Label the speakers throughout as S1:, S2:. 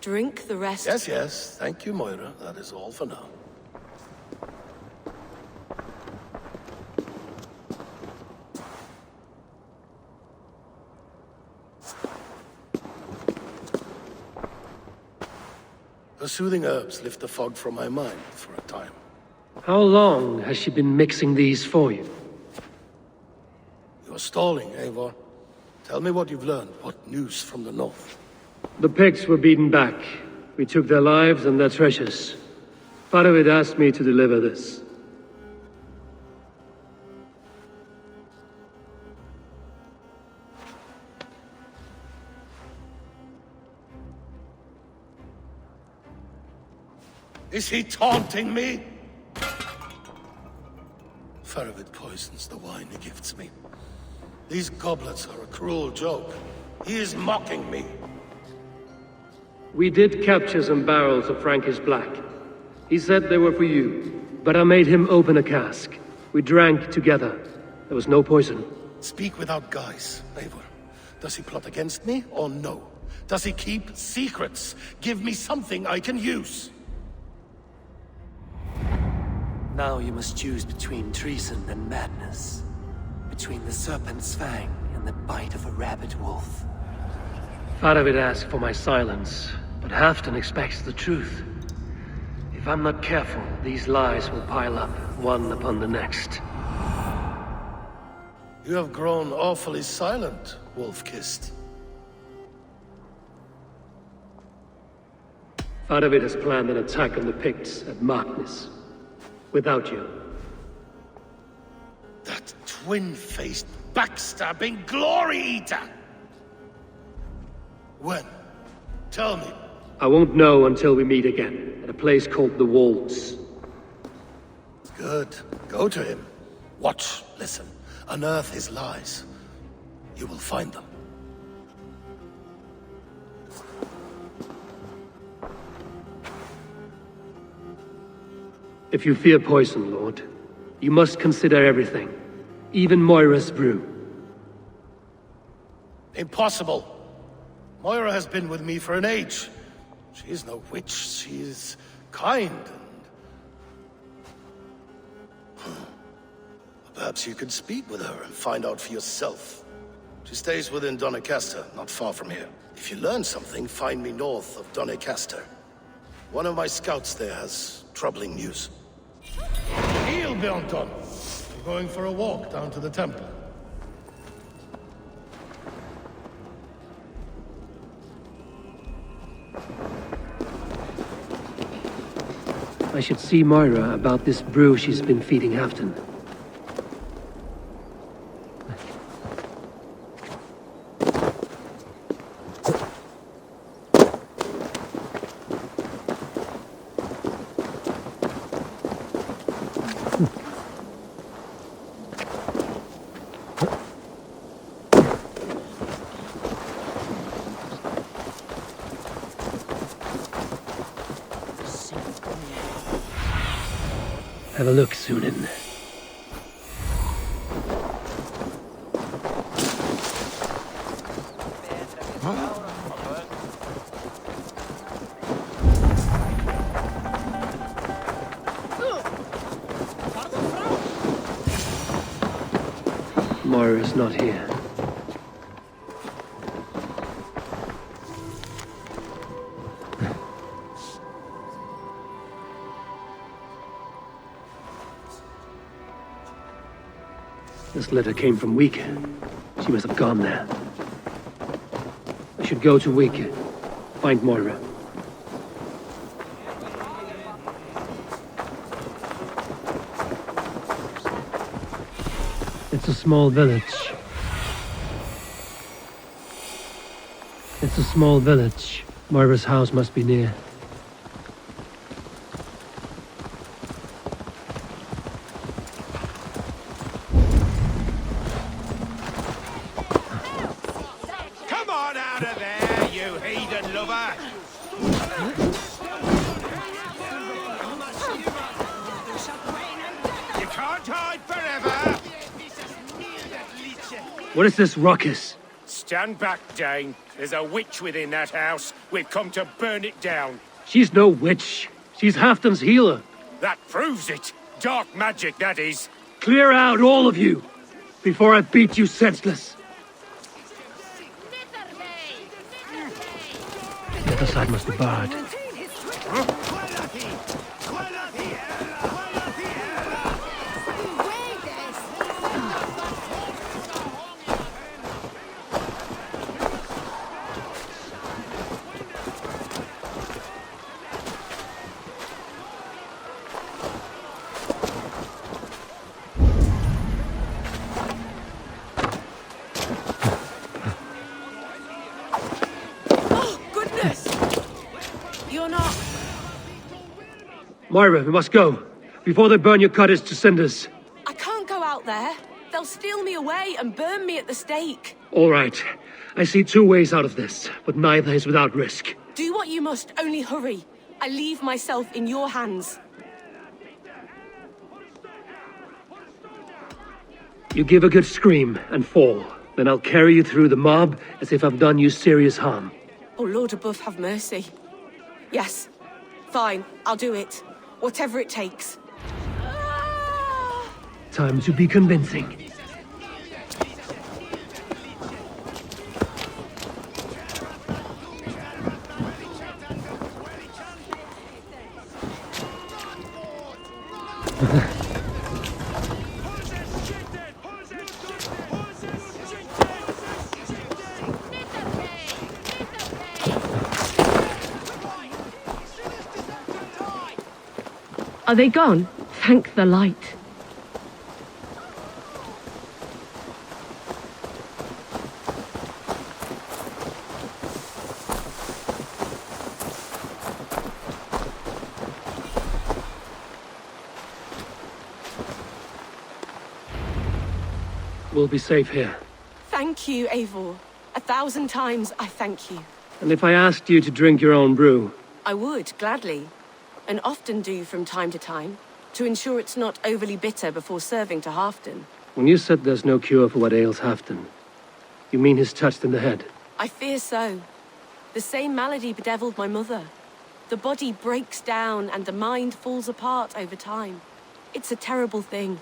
S1: Drink the rest.
S2: Yes, yes. Thank you, Moira. That is all for now. The soothing herbs lift the fog from my mind for a time.
S3: How long has she been mixing these for you?
S2: You're stalling, Eivor. Tell me what you've learned. What news from the north?
S3: The Picts were beaten back. We took their lives and their treasures. Brotherhood asked me to deliver this.
S2: Is he taunting me? Farragut poisons the wine he gifts me. These goblets are a cruel joke. He is mocking me.
S3: We did capture some barrels of Frankish Black. He said they were for you, but I made him open a cask. We drank together. There was no poison.
S2: Speak without guise, Eivor. Does he plot against me or no? Does he keep secrets? Give me something I can use.
S4: Now you must choose between treason and madness. Between the serpent's fang and the bite of a rabid wolf.
S3: Farragut asked for my silence, but Halfdan expects the truth. If I'm not careful, these lies will pile up, one upon the next.
S2: You have grown awfully silent, Wolf-Kissed.
S3: Farragut has planned an attack on the Picts at Magnus. Without you.
S2: That twin-faced, backstabbing glory eater! When? Tell me.
S3: I won't know until we meet again, at a place called the Wolves.
S2: Good. Go to him. Watch, listen. Unearth his lies. You will find them.
S3: If you fear poison, Lord, you must consider everything. Even Moira's brew.
S2: Impossible. Moira has been with me for an age. She is no witch. She is kind and... Perhaps you could speak with her and find out for yourself. She stays within Doncaster, not far from here. If you learn something, find me north of Doncaster. One of my scouts there has troubling news. Heel, Bjornton! I'm going for a walk down to the temple.
S3: I should see Moira about this brew she's been feeding Halfdan. Have a look, Sunan. Moira's not here. This letter came from Wika. She must have gone there. I should go to Wika. Find Moira. It's a small village. It's a small village. Moira's house must be near. What is this ruckus?
S1: Stand back, Dane. There's a witch within that house. We've come to burn it down.
S3: She's no witch. She's Halfton's healer.
S1: That proves it. Dark magic, that is.
S3: Clear out, all of you, before I beat you senseless. The other side must be barred. Moira, we must go, before they burn your cutters to cinders.
S5: I can't go out there. They'll steal me away and burn me at the stake.
S3: All right. I see two ways out of this, but neither is without risk.
S5: Do what you must, only hurry. I leave myself in your hands.
S3: You give a good scream and fall. Then I'll carry you through the mob as if I've done you serious harm.
S5: Oh, Lord above, have mercy. Yes. Fine, I'll do it. Whatever it takes.
S3: Time to be convincing.
S6: Are they gone? Thank the light.
S3: We'll be safe here.
S5: Thank you, Eivor. 1,000 times I thank you.
S3: And if I asked you to drink your own brew?
S5: I would, gladly. And often do from time to time, to ensure it's not overly bitter before serving to Halfton.
S3: When you said there's no cure for what ails Halfton, you mean he's touched in the head?
S5: I fear so. The same malady bedeviled my mother. The body breaks down and the mind falls apart over time. It's a terrible thing.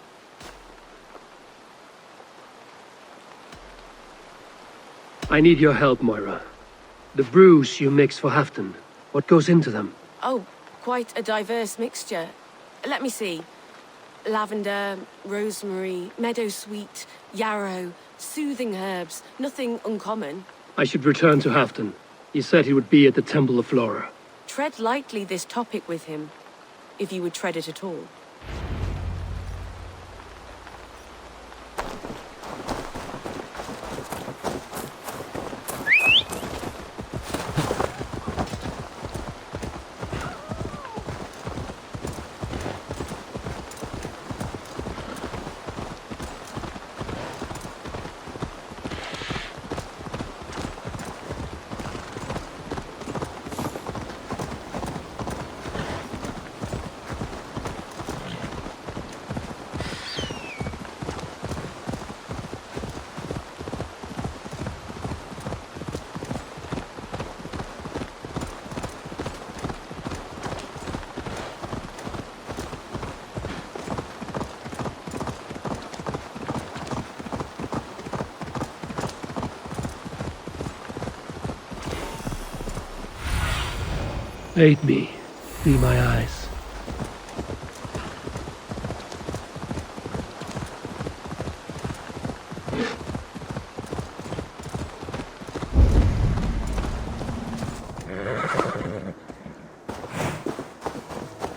S3: I need your help, Moira. The brews you mix for Halfton, what goes into them?
S5: Oh, quite a diverse mixture. Let me see. Lavender, rosemary, meadowsweet, yarrow, soothing herbs, nothing uncommon.
S3: I should return to Halfton. He said he would be at the Temple of Flora.
S5: Tread lightly this topic with him, if you would tread it at all.
S3: Aid me. Be my eyes.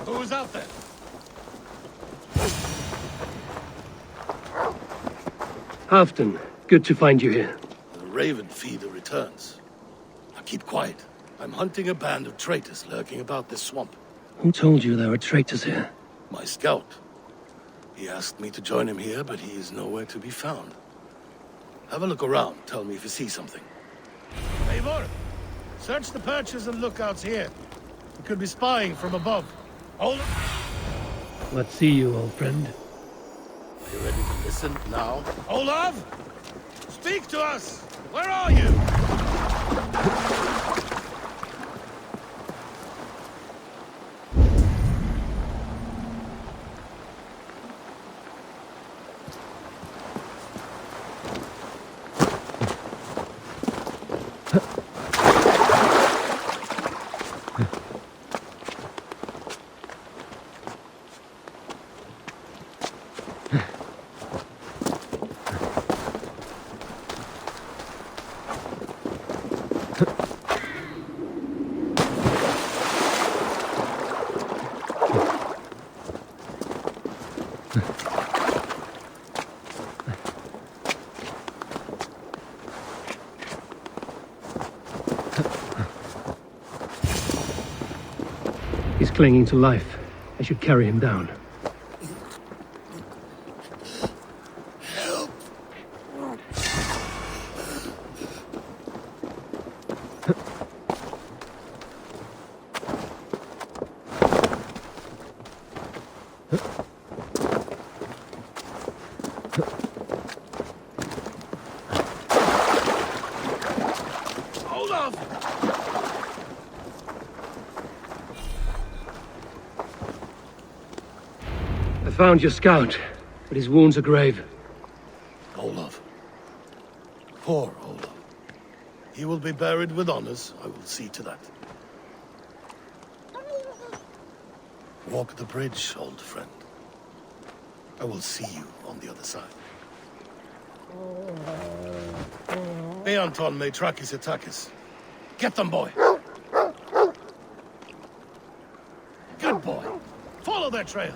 S2: Who's out there?
S3: Halfton, good to find you here.
S2: The Raven feeder returns. Now keep quiet. I'm hunting a band of traitors lurking about this swamp.
S3: Who told you there were traitors here?
S2: My scout. He asked me to join him here, but he is nowhere to be found. Have a look around. Tell me if you see something. Eivor! Search the perches and lookouts here. We could be spying from above. Hold it!
S3: Let's see you, old friend.
S2: Are you ready to listen now? Olaf! Speak to us! Where are you?
S3: He's clinging to life. I should carry him down.
S2: Hold off!
S3: I found your scout, but his wounds are grave.
S2: Olaf. Poor Olaf. He will be buried with honors. I will see to that. Walk the bridge, old friend. I will see you on the other side. Beanton may track his attackers. Get them, boy! Good boy. Follow their trail.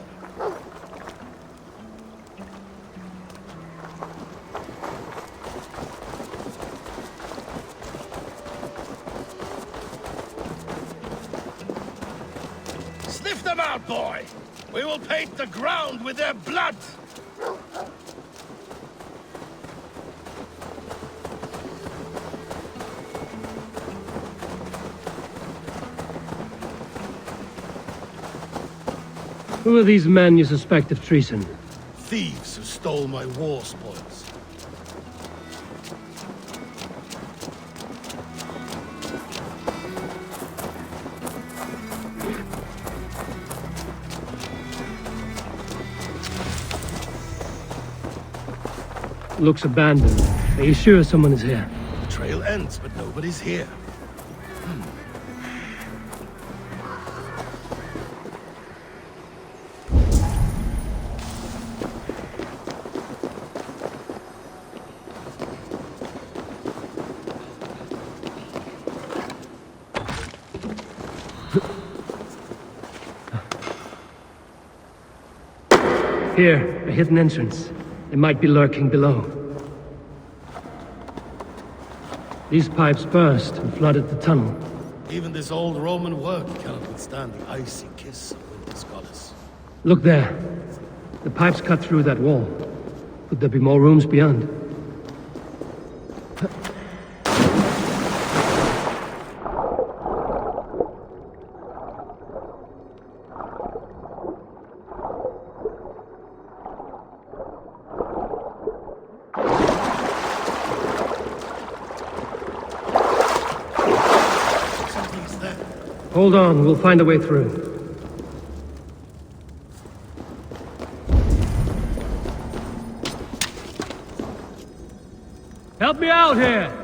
S2: Sniff them out, boy! We will paint the ground with their blood!
S3: Who are these men you suspect of treason?
S2: Thieves who stole my war spoils.
S3: Looks abandoned. Are you sure someone is here?
S2: The trail ends, but nobody's here.
S3: Here, a hidden entrance. They might be lurking below. These pipes burst and flooded the tunnel.
S2: Even this old Roman work cannot withstand the icy kiss of winter's goddess.
S3: Look there. The pipes cut through that wall. Could there be more rooms beyond?
S2: Something's there.
S3: Hold on, we'll find a way through. Help me out here!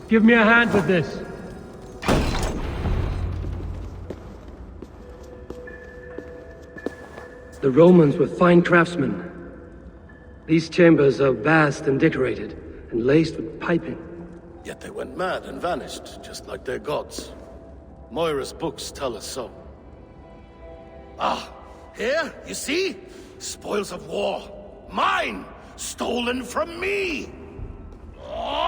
S3: Give me a hand with this. The Romans were fine craftsmen. These chambers are vast and decorated, and laced with piping.
S2: Yet they went mad and vanished, just like their gods. Moira's books tell us so. Ah, here, you see? Spoils of war. Mine! Stolen from me! Ah!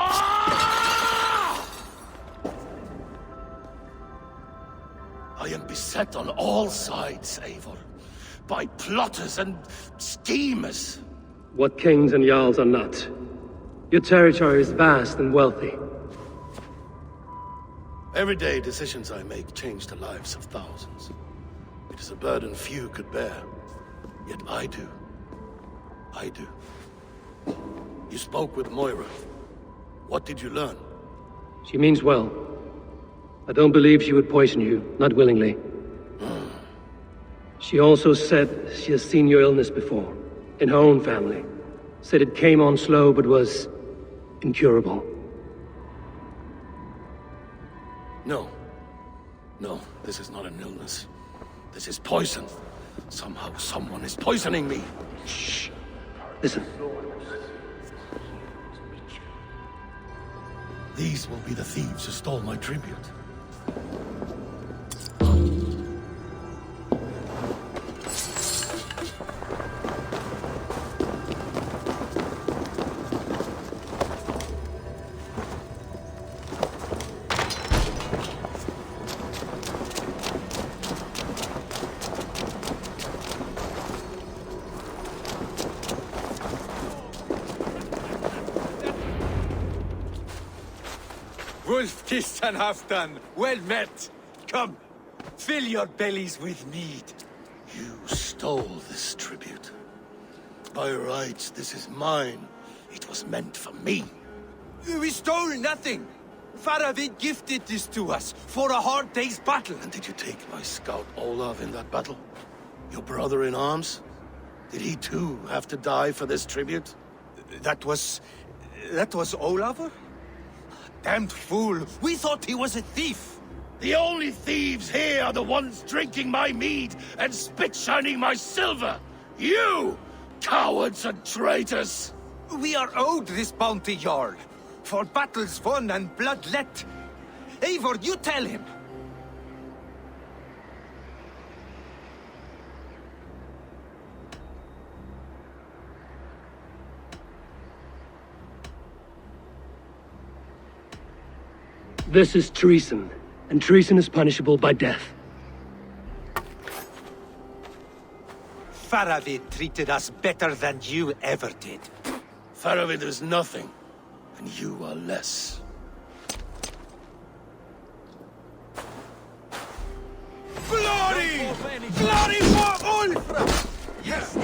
S2: I am beset on all sides, Eivor. By plotters and schemers.
S3: What kings and jarls are not. Your territory is vast and wealthy.
S2: Everyday decisions I make change the lives of thousands. It is a burden few could bear. Yet I do. I do. You spoke with Moira. What did you learn?
S3: She means well. I don't believe she would poison you, not willingly. She also said she has seen your illness before, in her own family. Said it came on slow, but was incurable.
S2: No. No, this is not an illness. This is poison. Somehow someone is poisoning me.
S3: Shh. Listen.
S2: These will be the thieves who stole my tribute.
S7: Wolf kissed and half done. Well met. Come, fill your bellies with mead.
S2: You stole this tribute. By rights, this is mine. It was meant for me.
S7: We stole nothing. Faravid gifted this to us for a hard day's battle.
S2: And did you take my scout Olav in that battle? Your brother in arms? Did he too have to die for this tribute?
S7: That was Olafur? Damned fool! We thought he was a thief!
S2: The only thieves here are the ones drinking my mead and spit-shining my silver! You! Cowards and traitors!
S7: We are owed this bounty, Jarl. For battles won and blood let. Eivor, you tell him!
S3: This is treason, and treason is punishable by death.
S7: Faravid treated us better than you ever did.
S2: Faravid is nothing, and you are less.
S7: Glory! Glory for Ulfra! Yes!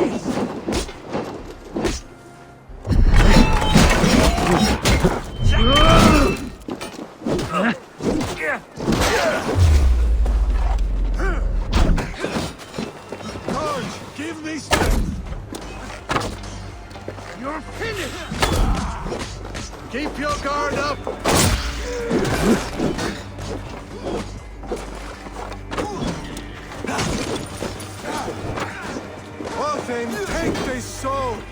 S2: Give me strength! You're finished! Keep your guard up!
S7: Well then, take this sword!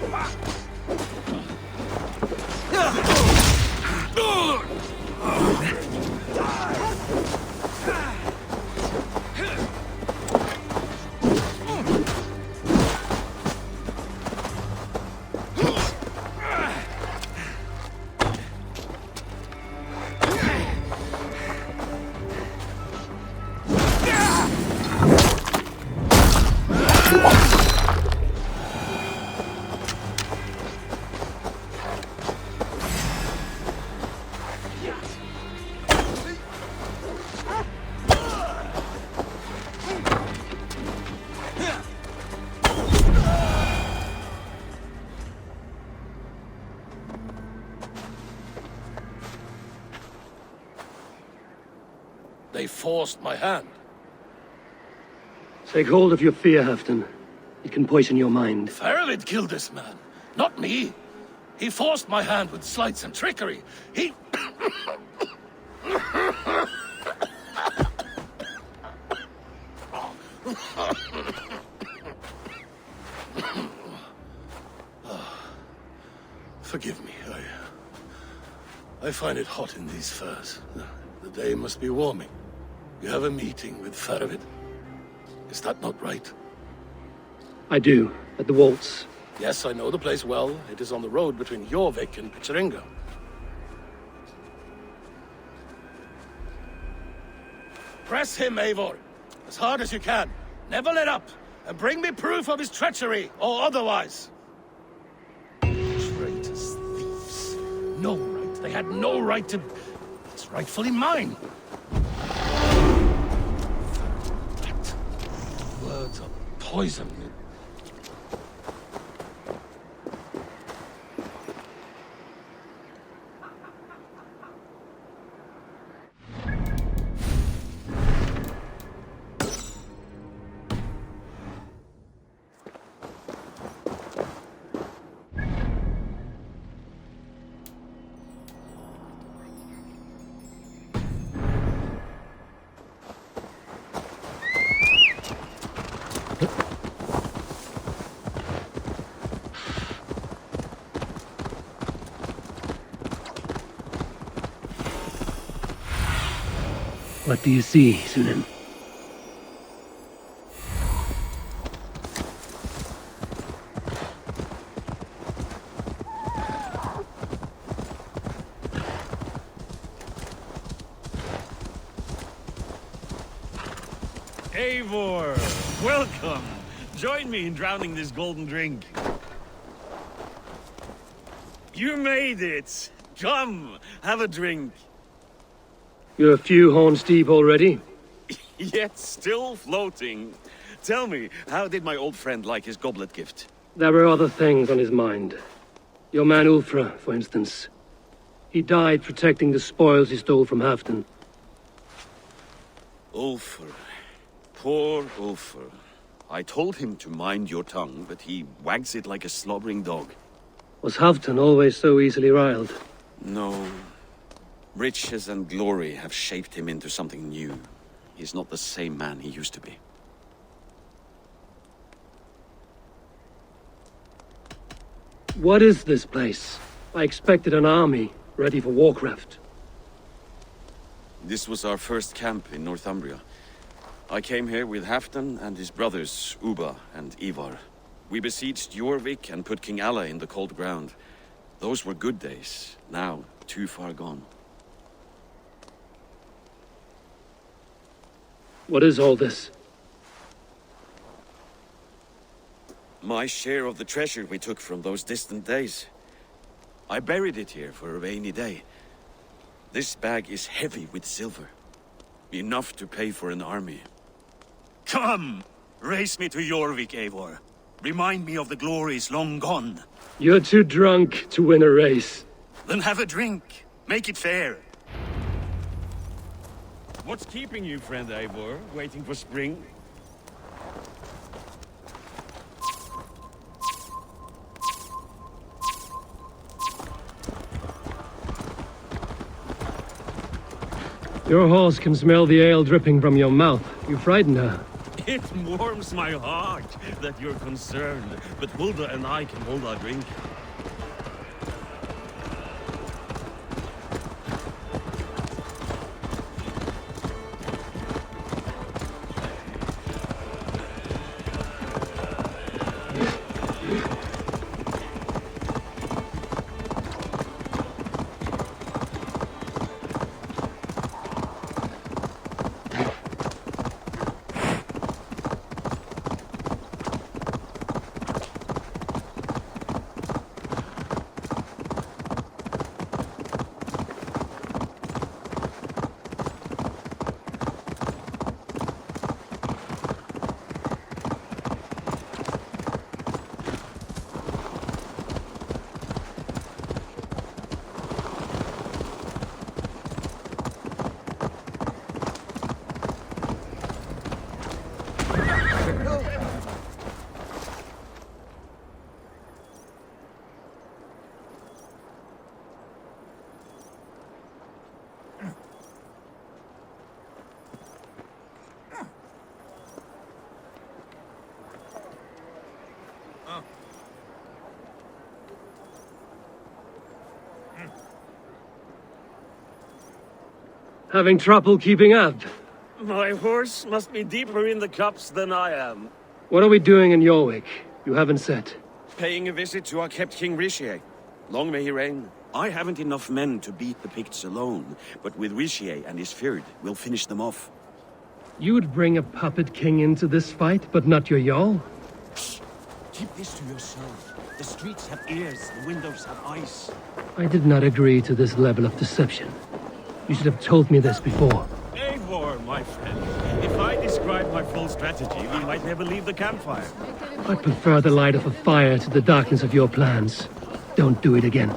S2: They forced my hand.
S3: Take hold of your fear, Halfdan. It can poison your mind.
S2: Faravid killed this man, not me. He forced my hand with sleights and trickery. He... Forgive me. I find it hot in these furs. The day must be warming. You have a meeting with Faravid. Is that not right?
S3: I do, at the Waltz.
S2: Yes, I know the place well. It is on the road between Jorvik and Picheringa. Press him, Eivor, as hard as you can. Never let up, and bring me proof of his treachery, or otherwise. Traitors, thieves. No right. They had no right to... It's rightfully mine. That words are poison.
S3: What do you see, Sunan?
S8: Eivor, welcome. Join me in drowning this golden drink. You made it. Come, have a drink.
S3: You're a few horns deep already?
S8: Yet still floating. Tell me, how did my old friend like his goblet gift?
S3: There were other things on his mind. Your man Ulfra, for instance. He died protecting the spoils he stole from Halfdan.
S8: Ulfr. Poor Ulfr. I told him to mind your tongue, but he wags it like a slobbering dog.
S3: Was Halfdan always so easily riled?
S8: No. Riches and glory have shaped him into something new. He's not the same man he used to be.
S3: What is this place? I expected an army, ready for Warcraft.
S8: This was our first camp in Northumbria. I came here with Halfdan and his brothers, Ubba and Eivor. We besieged Jorvik and put King Alla in the cold ground. Those were good days, now too far gone.
S3: What is all this?
S8: My share of the treasure we took from those distant days. I buried it here for a rainy day. This bag is heavy with silver. Enough to pay for an army.
S9: Come! Race me to Jorvik, Eivor. Remind me of the glories long gone.
S3: You're too drunk to win a race.
S9: Then have a drink. Make it fair.
S8: What's keeping you, friend Eivor? Waiting for spring?
S3: Your horse can smell the ale dripping from your mouth. You frighten her.
S8: It warms my heart that you're concerned, but Hulda and I can hold our drink.
S3: Having trouble keeping up?
S8: My horse must be deeper in the cups than I am.
S3: What are we doing in Jorvik? You haven't said.
S8: Paying a visit to our kept King Richier. Long may he reign. I haven't enough men to beat the Picts alone, but with Richier and his Fyrd, we'll finish them off.
S3: You would bring a puppet king into this fight, but not your Jarl?
S8: Shh. Keep this to yourself. The streets have ears, the windows have eyes.
S3: I did not agree to this level of deception. You should have told me this before.
S9: Eivor, my friend. If I describe my full strategy, we might never leave the campfire.
S3: I prefer the light of a fire to the darkness of your plans. Don't do it again.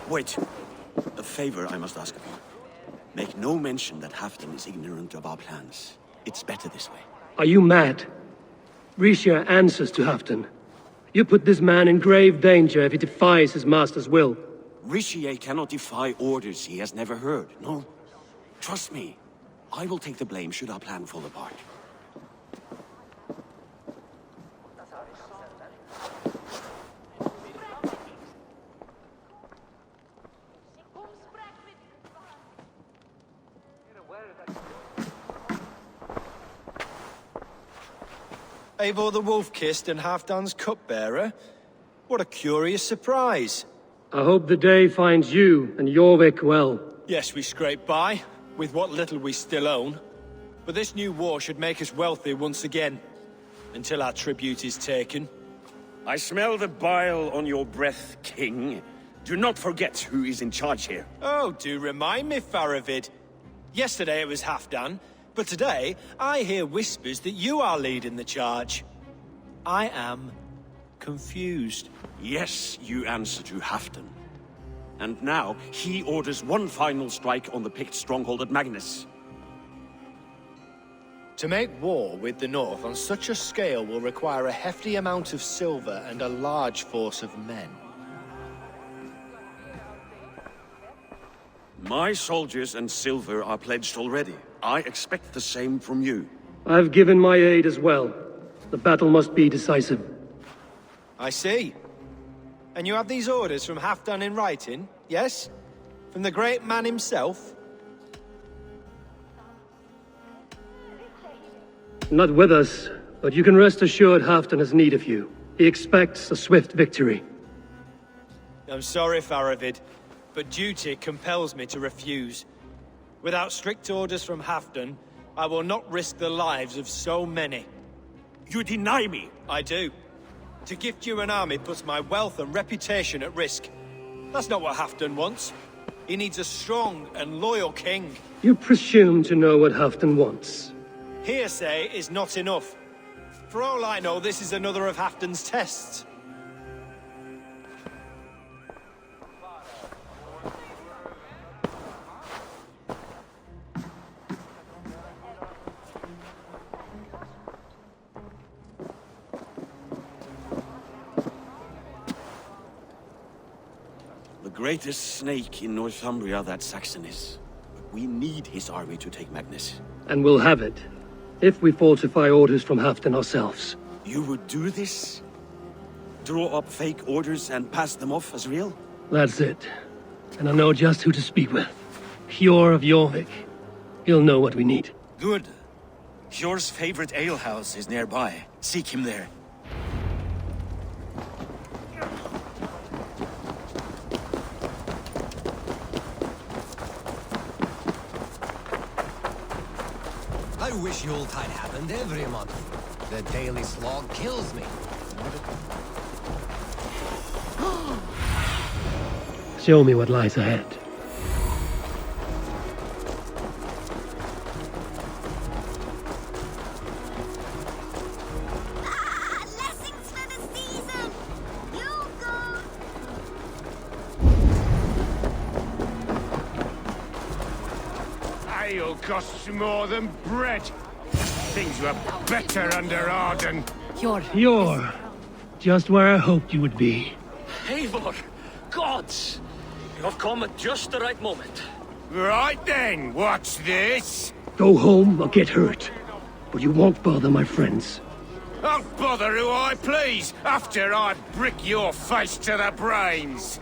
S8: Wait. A favor I must ask of you. Make no mention that Halfdan is ignorant of our plans. It's better this way.
S3: Are you mad? Richier answers to Halfdan. You put this man in grave danger if he defies his master's will.
S8: Richier cannot defy orders he has never heard, no? Trust me. I will take the blame should our plan fall apart.
S10: Eivor the Wolf-Kissed and Halfdan's cupbearer? What a curious surprise.
S3: I hope the day finds you and Jorvik well.
S10: Yes, we scrape by, with what little we still own. But this new war should make us wealthy once again. Until our tribute is taken.
S8: I smell the bile on your breath, King. Do not forget who is in charge here.
S10: Oh, do remind me, Faravid. Yesterday it was Halfdan, but today I hear whispers that you are leading the charge. I am confused.
S8: Yes, you answer to Halfdan. And now, he orders one final strike on the Pict stronghold at Magnus.
S10: To make war with the North on such a scale will require a hefty amount of silver and a large force of men.
S8: My soldiers and silver are pledged already. I expect the same from you.
S3: I've given my aid as well. The battle must be decisive.
S10: I see. And you have these orders from Halfdan in writing, yes? From the great man himself?
S3: Not with us, but you can rest assured Halfdan has need of you. He expects a swift victory.
S10: I'm sorry, Faravid, but duty compels me to refuse. Without strict orders from Halfdan, I will not risk the lives of so many.
S8: You deny me!
S10: I do. To gift you an army puts my wealth and reputation at risk. That's not what Halfdan wants. He needs a strong and loyal king.
S3: You presume to know what Halfdan wants.
S10: Hearsay is not enough. For all I know, this is another of Halfdan's tests.
S8: The greatest snake in Northumbria that Saxon is. But we need his army to take Magnus.
S3: And we'll have it. If we falsify orders from Halfdan ourselves.
S8: You would do this? Draw up fake orders and pass them off as real?
S3: That's it. And I know just who to speak with. Hjor of Jorvik. He'll know what we need.
S9: Good. Hjor's favorite alehouse is nearby. Seek him there.
S11: wish Yuletide happened every month. The daily slog kills me.
S3: Show me what lies ahead.
S12: Lessons for the season! You go!
S1: Ale costs more than bread. Things were better under Arden.
S3: You're just where I hoped you would be.
S4: Eivor! Gods! You have come at just the right moment.
S1: Right then, what's this?
S3: Go home or get hurt. But you won't bother my friends.
S1: I'll bother who I please, after I brick your face to the brains.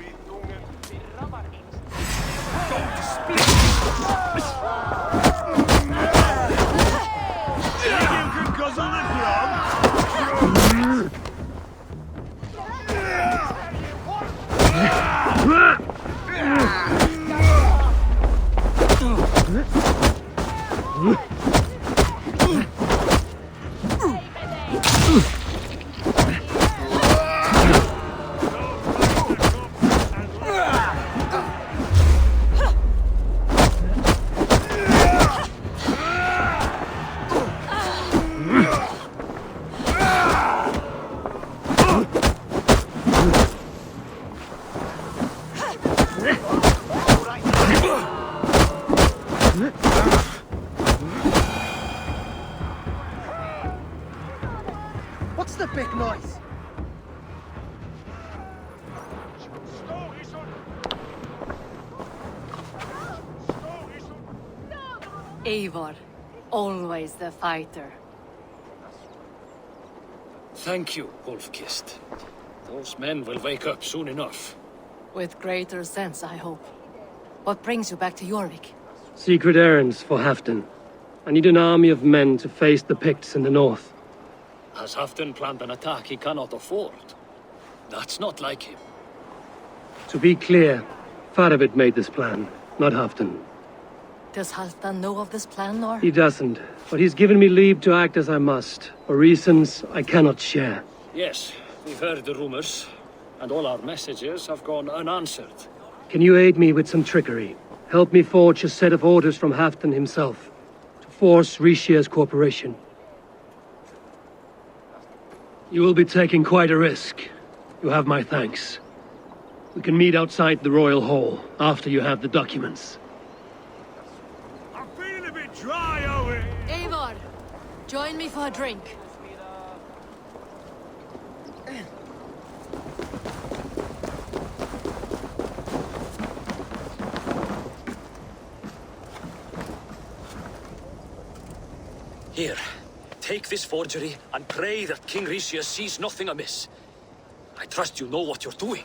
S11: What's the big noise?
S13: Eivor, always the fighter.
S14: Thank you, Wolf-Kissed. Those men will wake up soon enough.
S13: With greater sense, I hope. What brings you back to Jorvik?
S3: Secret errands for Halfdan. I need an army of men to face the Picts in the north.
S14: Has Halfdan planned an attack he cannot afford? That's not like him.
S3: To be clear, Faravid made this plan, not Halfdan.
S13: Does Halfdan know of this plan, or...?
S3: He doesn't, but he's given me leave to act as I must, for reasons I cannot share.
S14: Yes, we've heard the rumors, and all our messages have gone unanswered.
S3: Can you aid me with some trickery? Help me forge a set of orders from Halfdan himself, to force Rishia's cooperation. You will be taking quite a risk. You have my thanks. We can meet outside the Royal Hall, after you have the documents.
S1: I'm feeling a bit dry over here.
S13: Eivor, join me for a drink.
S4: Here, take this forgery and pray that King Rishia sees nothing amiss. I trust you know what you're doing.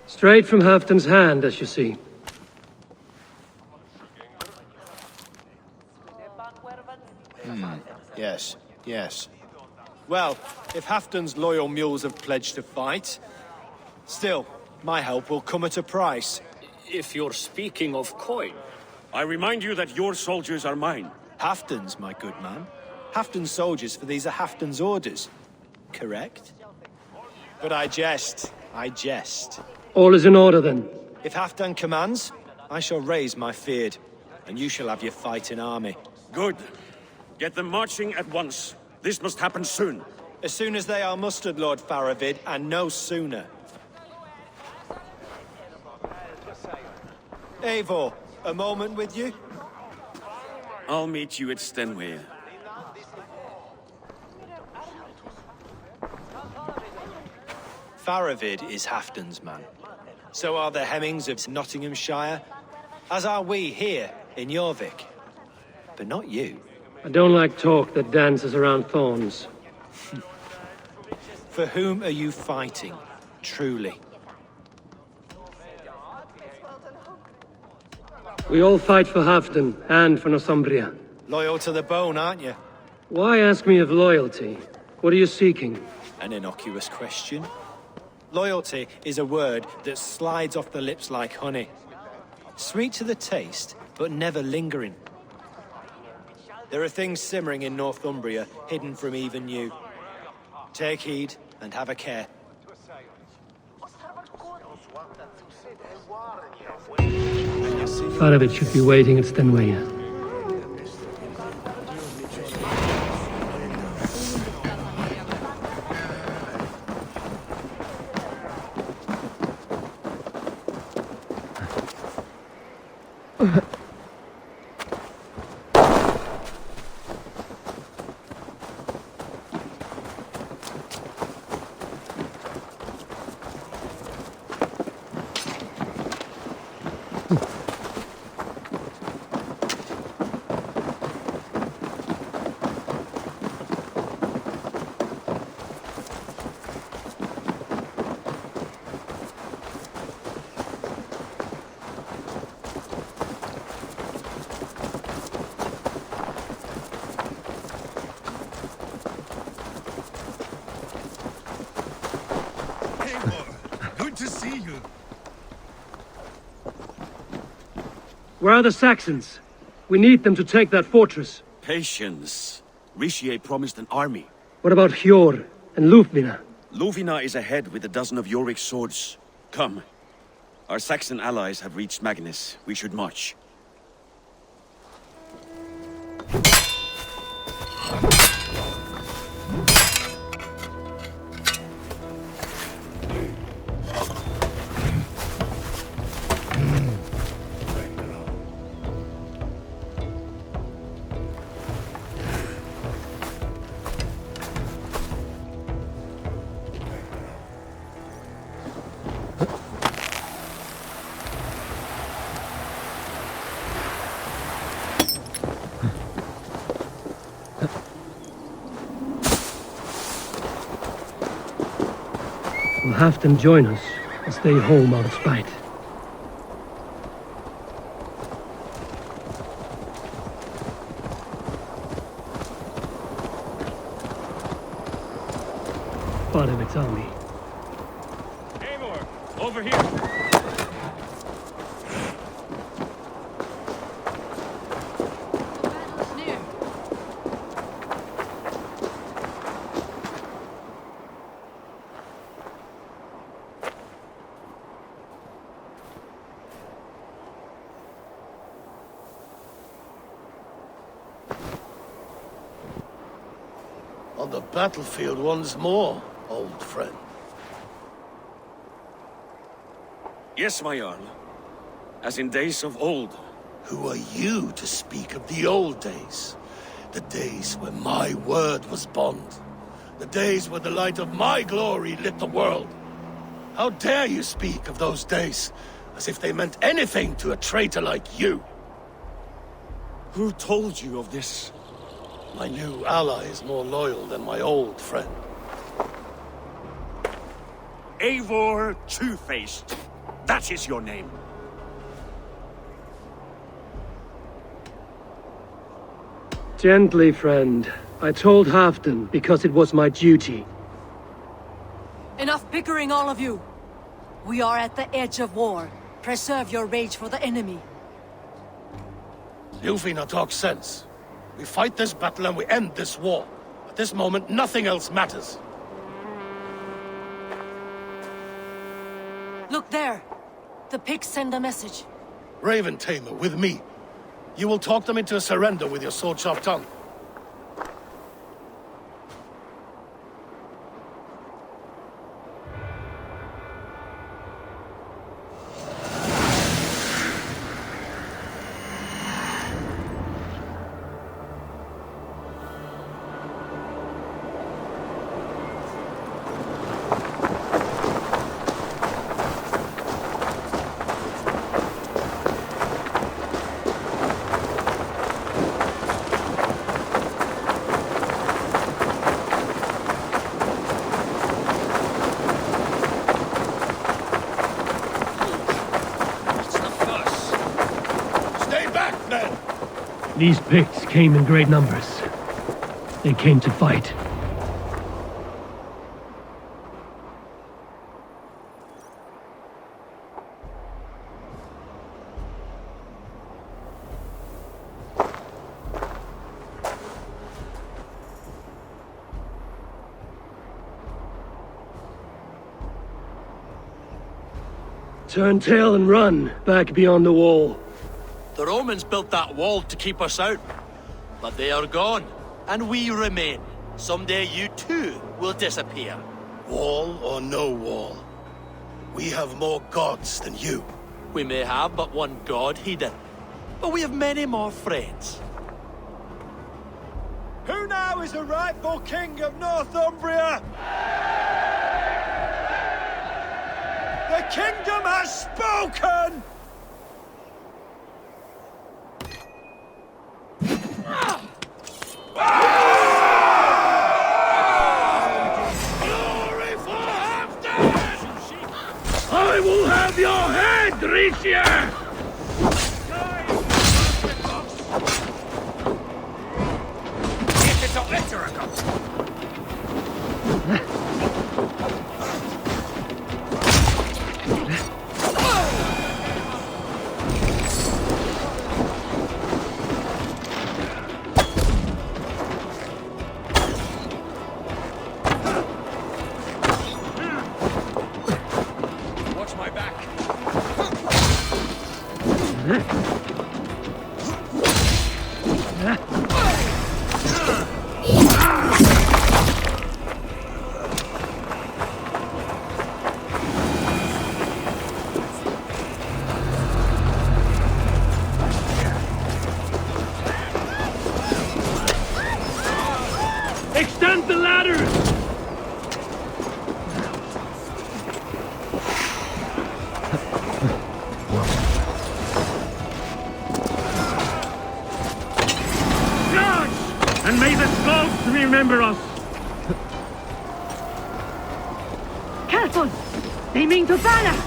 S3: Straight from Halfdan's hand, as you see.
S10: Yes, yes. Well, if Halfdan's loyal mules have pledged to fight, still, my help will come at a price.
S14: If you're speaking of coin...
S8: I remind you that your soldiers are mine.
S10: Halfdan's, my good man. Halfdan's soldiers, for these are Halfdan's orders. Correct? But I jest. I jest.
S3: All is in order, then.
S10: If Halfdan commands, I shall raise my feared, and you shall have your fighting army.
S8: Good. Get them marching at once. This must happen soon.
S10: As soon as they are mustered, Lord Faravid, and no sooner. Eivor, a moment with you?
S8: I'll meet you at Stenway.
S10: Faravid is Halfdan's man. So are the Hemmings of Nottinghamshire, as are we here in Jorvik. But not you.
S3: I don't like talk that dances around thorns.
S10: For whom are you fighting, truly?
S3: We all fight for Halfdan and for Northumbria.
S10: Loyal to the bone, aren't you?
S3: Why ask me of loyalty? What are you seeking?
S10: An innocuous question. Loyalty is a word that slides off the lips like honey. Sweet to the taste, but never lingering. There are things simmering in Northumbria, hidden from even you. Take heed, and have a care.
S3: Faravit should be waiting at Stenwaya. Where are the Saxons? We need them to take that fortress.
S8: Patience. Richier promised an army.
S3: What about Hjor and Lufvina?
S8: Lufvina is ahead with a dozen of Jorvik's swords. Come. Our Saxon allies have reached Magnus. We should march.
S3: Will Halfdan join us or stay home out of spite? Part of its army.
S14: Eivor, over here.
S2: On the battlefield once more, old friend.
S8: Yes, my Jarl. As in days of old.
S2: Who are you to speak of the old days? The days when my word was bond. The days where the light of my glory lit the world. How dare you speak of those days, as if they meant anything to a traitor like you?
S8: Who told you of this?
S2: My new ally is more loyal than my old friend.
S9: Eivor Two-Faced. That is your name.
S3: Gently, friend. I told Halfdan because it was my duty.
S13: Enough bickering, all of you! We are at the edge of war. Preserve your rage for the enemy.
S2: Lufvina talks sense. We fight this battle and we end this war. At this moment, nothing else matters.
S13: Look there! The pigs send a message.
S2: Raven Tamer, with me. You will talk them into a surrender with your sword-sharp tongue.
S3: These Picts came in great numbers. They came to fight. Turn tail and run, back beyond the wall.
S15: The Romans built that wall to keep us out. But they are gone, and we remain. Someday you too will disappear.
S2: Wall or no wall, we have more gods than you.
S15: We may have but one god, Heathen, but we have many more friends.
S7: Who now is the rightful king of Northumbria? The kingdom has spoken!
S1: Glory for Halfdan! I will have your head, Ricia!
S4: Watch my back.
S3: Extend the ladders!
S1: And may the gods remember us!
S6: Careful! They mean to ban us!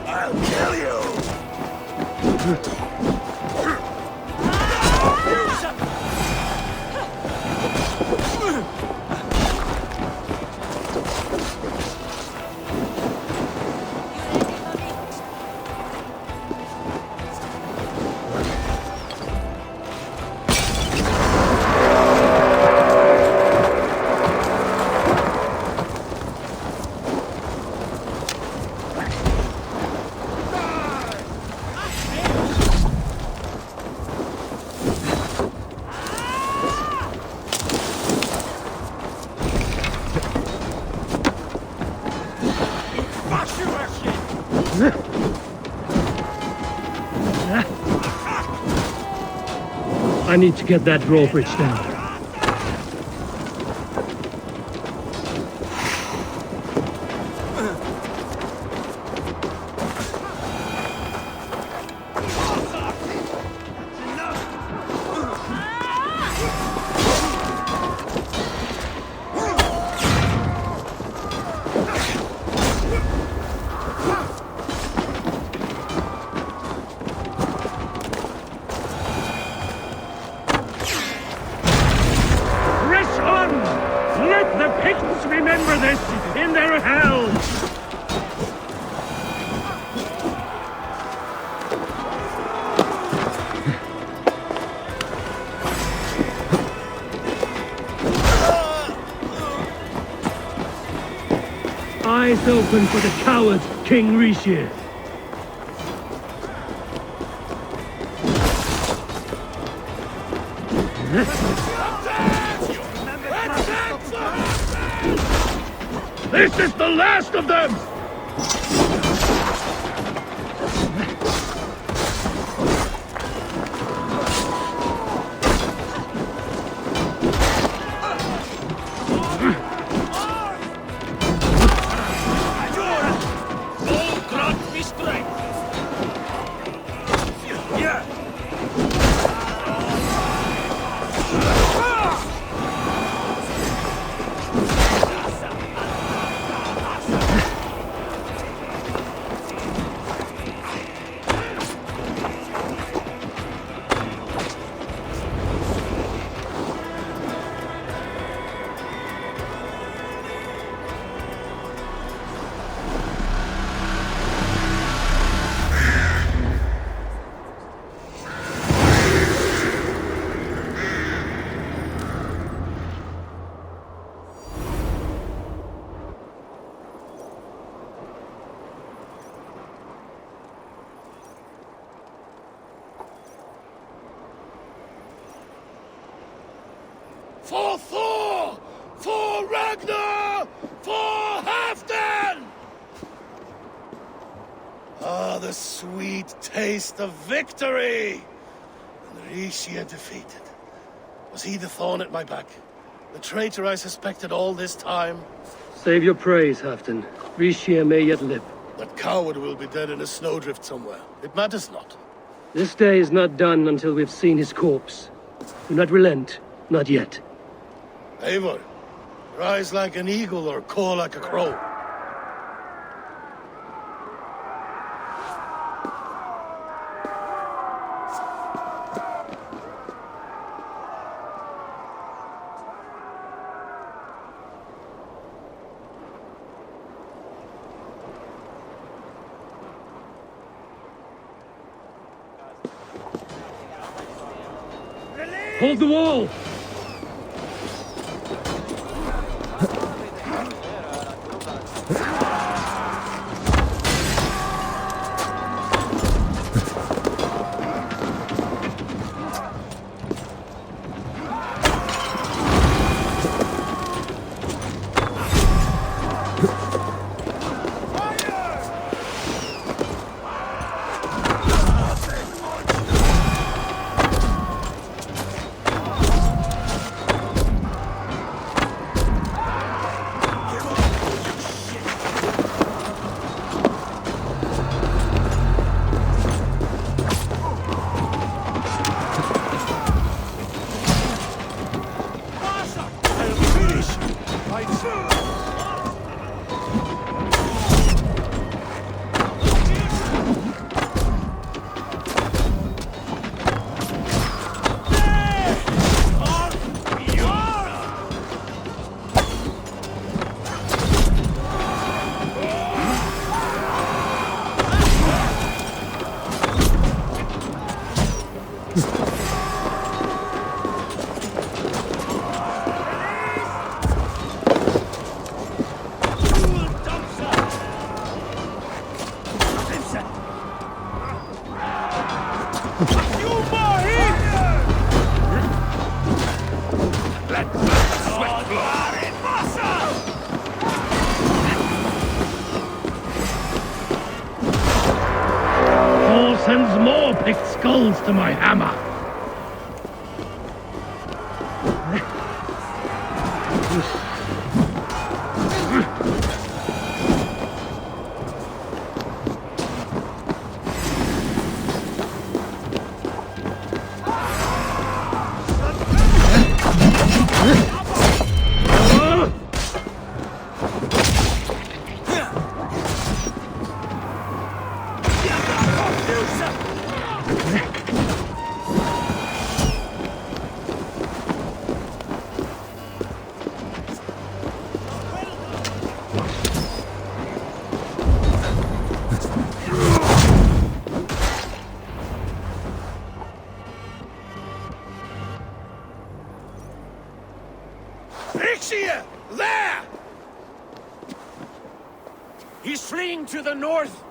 S1: I'll kill you!
S3: I need to get that drawbridge down. Remember this in their hell! Eyes open for the coward, King Rishi. This is the last of them!
S2: For Thor! For Ragnar! For Halfdan! Ah, the sweet taste of victory! And Rishia defeated. Was he the thorn at my back? The traitor I suspected all this time?
S3: Save your praise, Halfdan. Rishia may yet live.
S2: That coward will be dead in a snowdrift somewhere. It matters not.
S3: This day is not done until we've seen his corpse. Do not relent. Not yet.
S2: Eivor, rise like an eagle or caw like a crow.
S3: Hold the wall! Sends more picked skulls to my hammer.
S1: There! He's fleeing to the north.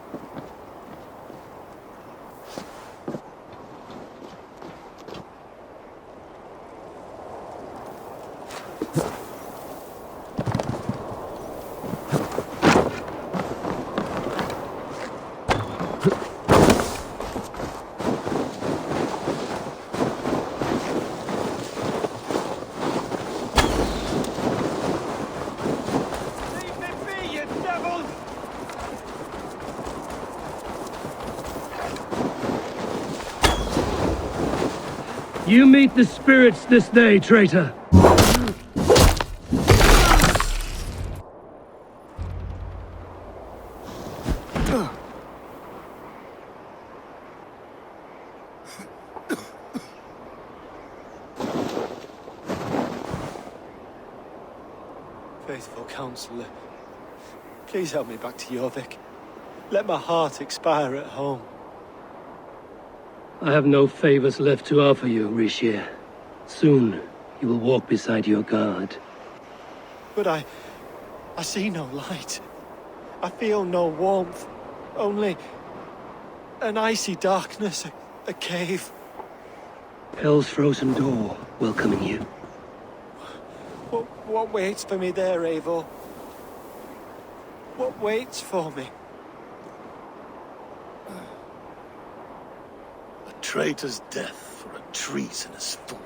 S3: You meet the spirits this day, traitor.
S10: Faithful counselor, please help me back to Jorvik. Let my heart expire at home.
S3: I have no favors left to offer you, Rishier. Soon, you will walk beside your guard.
S10: But I see no light. I feel no warmth. Only an icy darkness, a cave.
S3: Hell's frozen door welcoming you.
S10: What waits for me there, Eivor? What waits for me?
S2: Traitor's death for a treasonous fool.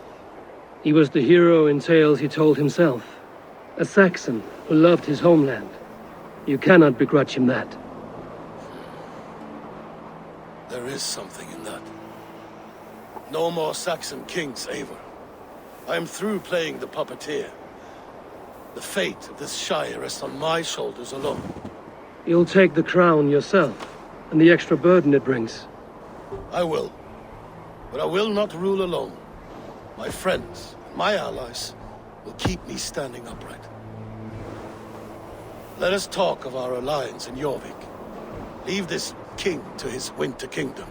S3: He was the hero in tales he told himself. A Saxon who loved his homeland. You cannot begrudge him that.
S2: There is something in that. No more Saxon kings, Eivor. I am through playing the puppeteer. The fate of this Shire rests on my shoulders alone.
S3: You'll take the crown yourself, and the extra burden it brings.
S2: I will. But I will not rule alone. My friends, my allies, will keep me standing upright. Let us talk of our alliance in Jorvik. Leave this king to his winter kingdom.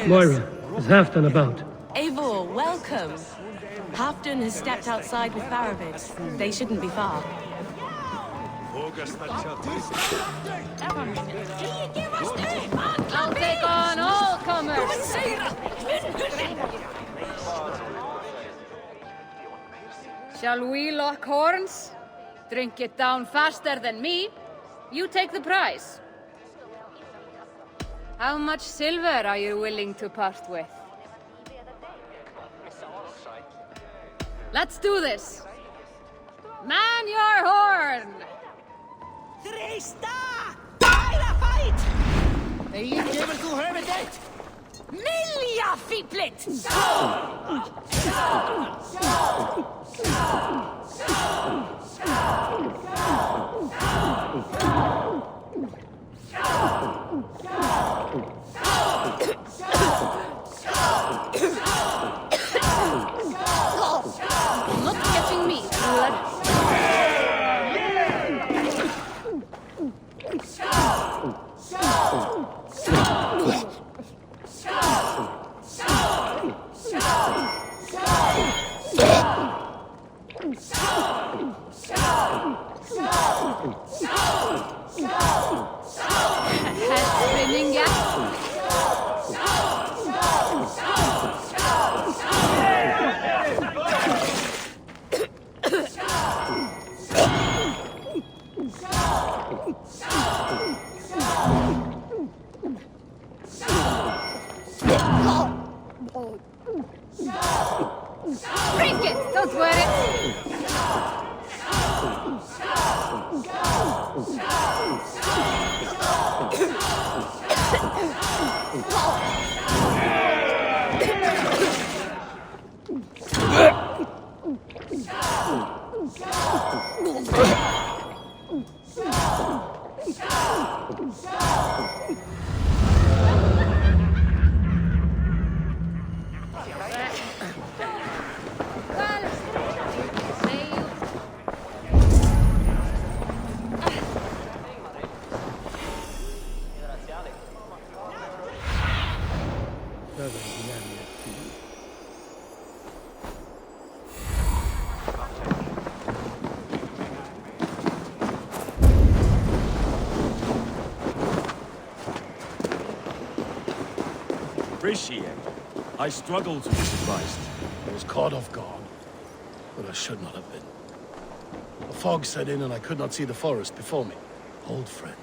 S3: Moira, is Halfdan about?
S5: Eivor, welcome. Halfdan has stepped outside with Baravid. They shouldn't be far.
S16: I'll take on all comers! Shall we lock horns? Drink it down faster than me. You take the prize. How much silver are you willing to part with? Let's do this! Man your horn!
S12: Trista! Fire fight!
S11: Är gick över till helvetet!
S12: Milja fipplet!
S16: Not catching me, ruler. Head spinning yet? Drink it! Don't wear it!
S8: Appreciate. I struggled to be surprised.
S2: I was caught off guard, but I should not have been. A fog set in and I could not see the forest before me. Old friend.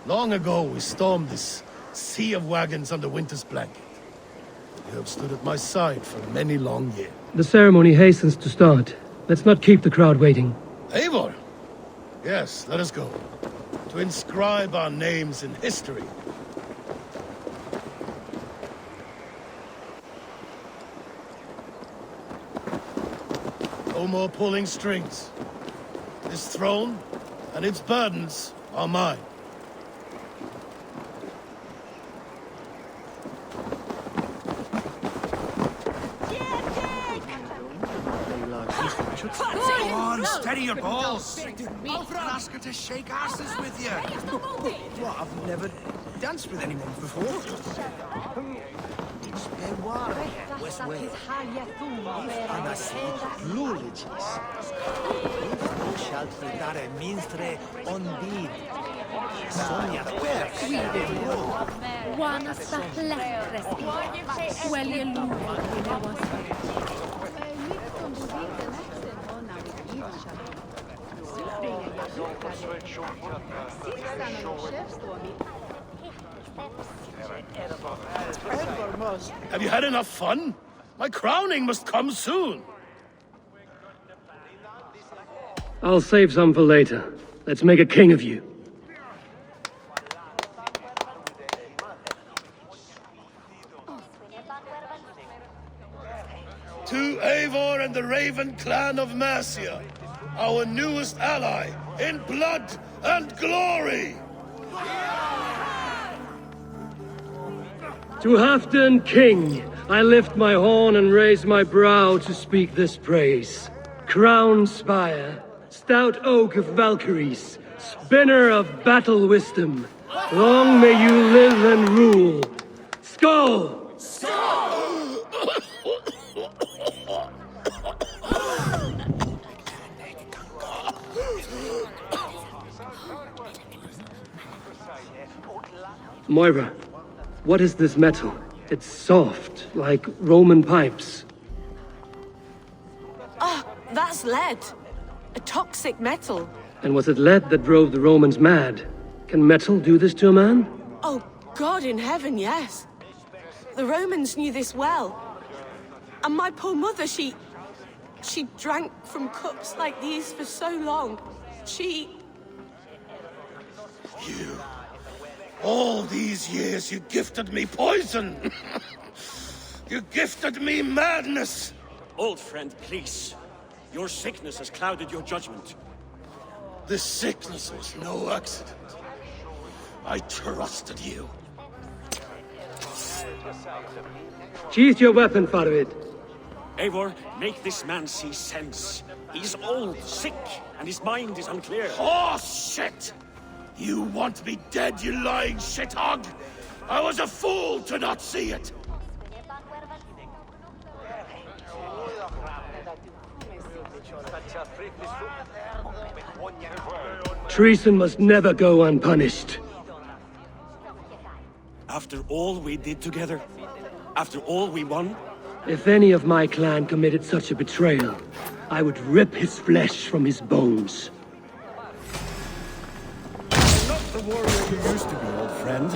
S2: Long ago we stormed this sea of wagons under winter's blanket. You have stood at my side for many long years.
S3: The ceremony hastens to start. Let's not keep the crowd waiting.
S2: Eivor! Yes, let us go. To inscribe our names in history. No more pulling strings. This throne and its burdens are mine.
S7: Go on, steady your balls. Don't ask her to shake asses with you. What, I've never danced with anyone before.
S2: Have you had enough fun? My crowning must come soon.
S3: I'll save some for later. Let's make a king of you.
S2: To Eivor and the Raven clan of Mercia, our newest ally in blood and glory!
S3: To Halfdan King, I lift my horn and raise my brow to speak this praise. Crown spire, stout oak of Valkyries, spinner of battle wisdom, long may you live and rule. Skull! Moira, what is this metal? It's soft, like Roman pipes.
S5: Ah, that's lead. A toxic metal.
S3: And was it lead that drove the Romans mad? Can metal do this to a man?
S5: Oh, God in heaven, yes. The Romans knew this well. And my poor mother, she drank from cups like these for so long.
S2: You... All these years you gifted me poison! You gifted me madness!
S8: Old friend, please. Your sickness has clouded your judgment.
S2: This sickness was no accident. I trusted you.
S3: Sheath your weapon, Farvid.
S8: Eivor, make this man see sense. He's old, sick, and his mind is unclear.
S2: Oh, shit! You want me dead, you lying shithog? I was a fool to not see it!
S3: Treason must never go unpunished.
S8: After all we did together? After all we won?
S3: If any of my clan committed such a betrayal, I would rip his flesh from his bones.
S17: Not the warrior you used to be, old friend.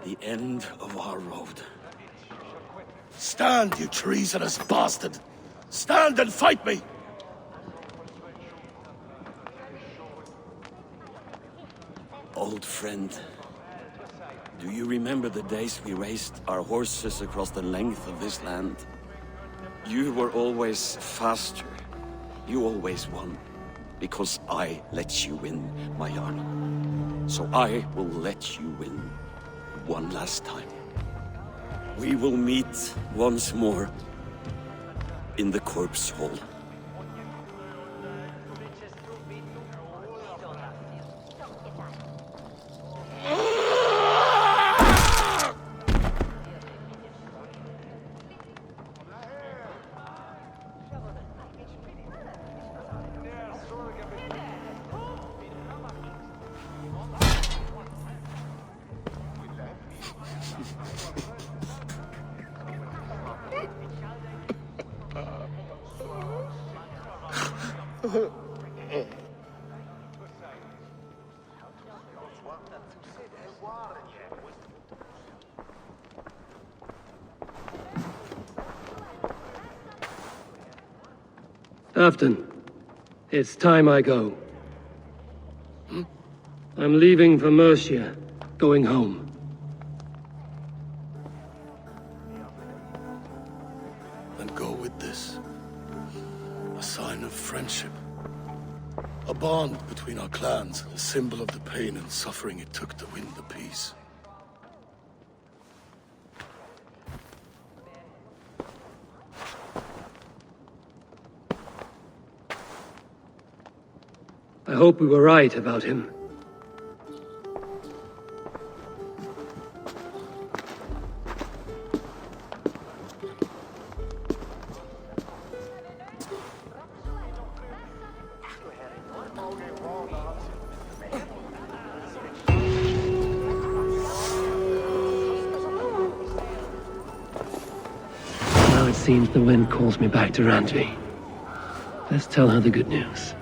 S8: The end of our road.
S2: Stand, you treasonous bastard! Stand and fight me!
S8: Old friend, do you remember the days we raced our horses across the length of this land? You were always faster. You always won. Because I let you win, my Jarl. So I will let you win one last time. We will meet once more in the corpse hall.
S3: Afton, it's time I go. I'm leaving for Mercia, going home.
S2: Then go with this. A sign of friendship. A bond between our clans, a symbol of the pain and suffering it took to win the peace.
S3: I hope we were right about him. Now it seems the wind calls me back to Randvi. Let's tell her the good news.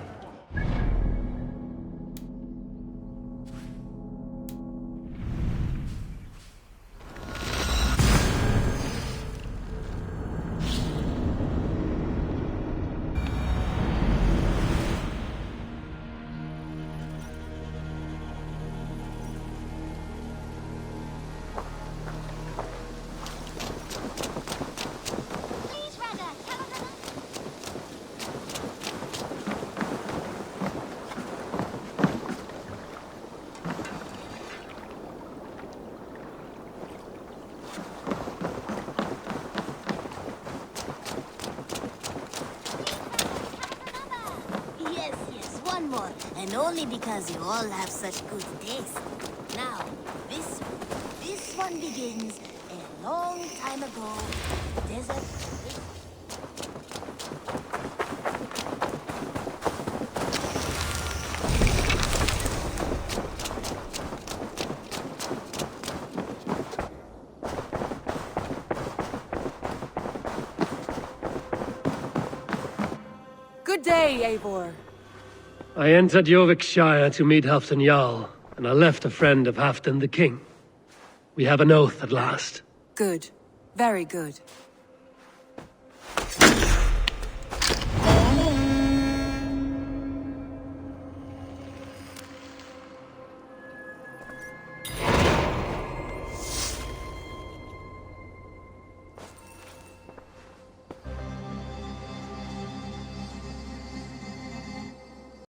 S12: And only because you all have such good taste. Now, this one begins a long time ago. Desert.
S5: Good day, Eivor.
S3: I entered Jorvikshire to meet Halfdan Jarl, and I left a friend of Halfdan the King. We have an oath at last.
S5: Good. Very good.